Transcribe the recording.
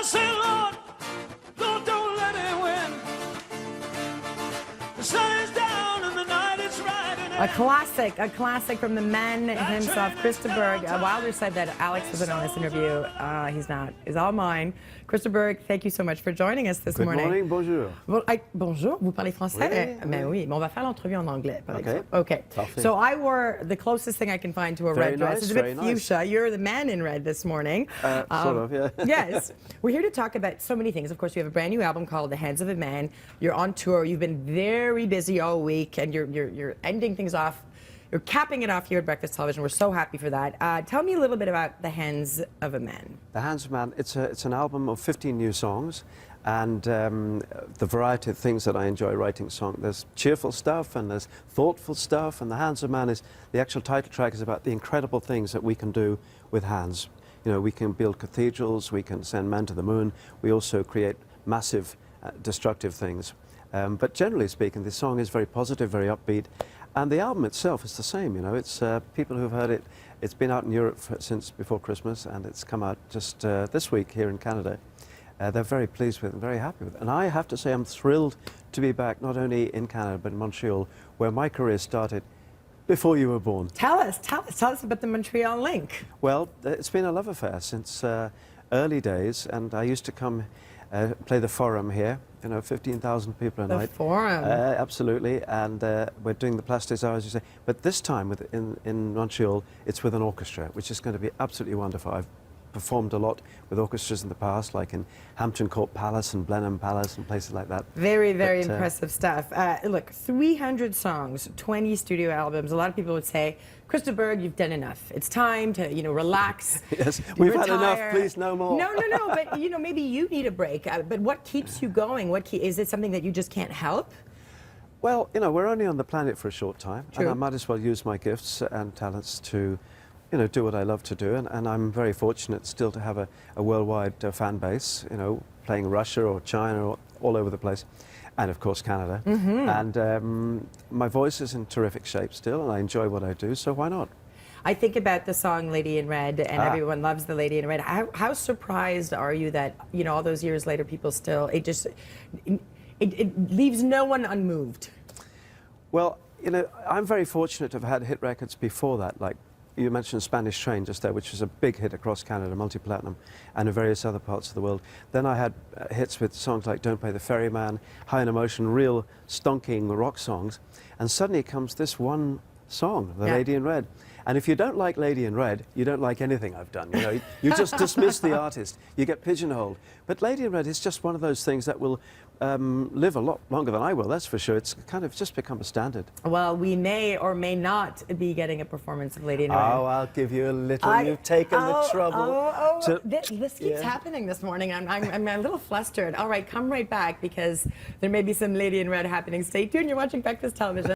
say, Lord, don't let it win. The sun is down and the night is riding. A classic from the man himself, Chris de Burgh. Wilder said that Alex wasn't on this interview. He's not. It's all mine. Chris de Burgh, thank you so much for joining us this morning. Good morning, bonjour. Bonjour, vous parlez français? Oui, Mais oui, mais on va faire l'entrevue en anglais, par Okay. exemple. Okay. Parfait. So I wore the closest thing I can find to a Very red dress. nice, It's a bit very fuchsia. nice. You're the man in red this morning. Sort of, yeah. Yes. We're here to talk about so many things. Of course, you have a brand new album called The Hands of a Man. You're on tour. You've been very busy all week, and you're ending things off. You're capping it off here at Breakfast Television. We're so happy for that. Tell me a little bit about The Hands of a Man. The Hands of Man, it's an album of 15 new songs, and the variety of things that I enjoy writing songs. There's cheerful stuff and there's thoughtful stuff, and The Hands of Man is, the actual title track is about the incredible things that we can do with hands. You know, we can build cathedrals, we can send men to the moon, we also create massive destructive things. But generally speaking, this song is very positive, very upbeat. And the album itself is the same, you know. It's people who've heard it. It's been out in Europe since before Christmas, and it's come out just this week here in Canada. They're very pleased with it and very happy with it. And I have to say I'm thrilled to be back, not only in Canada, but in Montreal, where my career started before you were born. Tell us about the Montreal link. Well, it's been a love affair since early days, and I used to come play the Forum here, you know, 15,000 people a night. The Forum. Absolutely, and we're doing the Place des Arts, as you say. But this time in Montreal, it's with an orchestra, which is going to be absolutely wonderful. I've performed a lot with orchestras in the past, like in Hampton Court Palace and Blenheim Palace and places like that. Very impressive stuff. Look, 300 songs, 20 studio albums. A lot of people would say, Chris de Burgh, you've done enough. It's time to, you know, relax. Yes, we've retire. had enough. Please, no more. No. But you know, maybe you need a break. But what keeps you going? Is it something that you just can't help? Well, you know, we're only on the planet for a short time, True. and I might as well use my gifts and talents to, you know, do what I love to do. And I'm very fortunate still to have a worldwide fan base, you know, playing Russia or China or all over the place. And of course Canada. And my voice is in terrific shape still, and I enjoy what I do, so why not? I think about the song Lady in Red, and everyone loves the Lady in Red. How surprised are you that, you know, all those years later, people still, it leaves no one unmoved? Well, you know, I'm very fortunate to have had hit records before that, like you mentioned Spanish Train just there, which was a big hit across Canada, multi-platinum, and in various other parts of the world. Then I had hits with songs like Don't Play the Ferryman, High in Emotion, real stonking rock songs. And suddenly comes this one song, The Lady in Red. And if you don't like Lady in Red, you don't like anything I've done. You know, you just dismiss the artist. You get pigeonholed. But Lady in Red is just one of those things that will live a lot longer than I will, that's for sure. It's kind of just become a standard. Well, we may or may not be getting a performance of Lady in Red. Oh, I'll give you a little. You've taken the trouble. This keeps happening this morning. I'm a little flustered. All right, come right back because there may be some Lady in Red happening. Stay tuned. You're watching Breakfast Television.